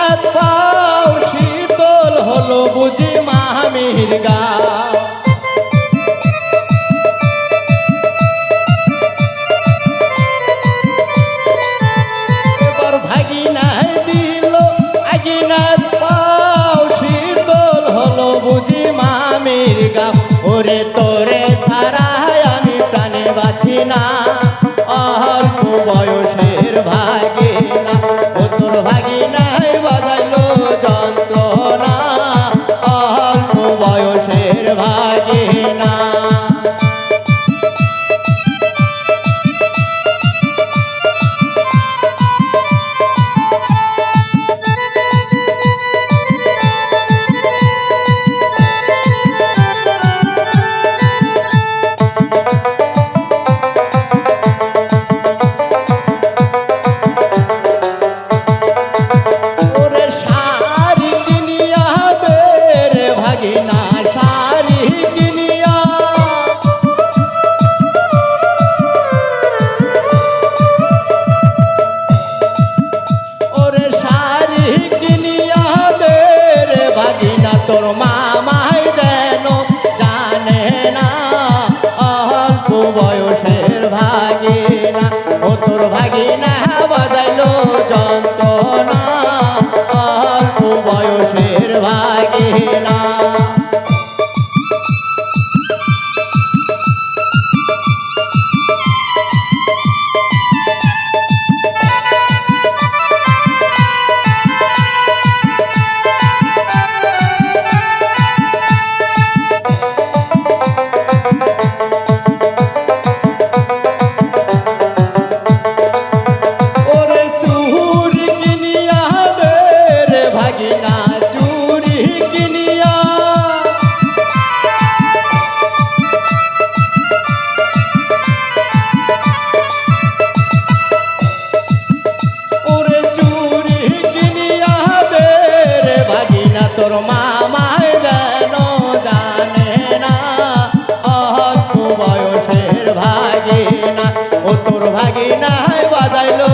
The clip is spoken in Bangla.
হাত পাও শীতল হলো বুঝি মামির গা। এবার ভাগিনায় দিল আগিনার পাও শীতল হলো বুঝি মামির গা। ওরে তোরে ছাড়া আমি প্রাণে বাঁচি না, অল্প বয়সের ভাগিনা। ও তোর ভাগিনায় বাজাইলো যন্ত্রণা, অল্প বয়সের ভাগিনা। তোর মামাই যেন জানে না, অল্প বয়সের ভাগিনা। ও তোর ভাগিনা বাজাইলো যন্ত্রণা, অল্প বয়সের ভাগিনা। তোর মামাই যেন জানে না, অল্প বয়সের ভাগিনা। ও তোর ভাগিনায় বাজাইলো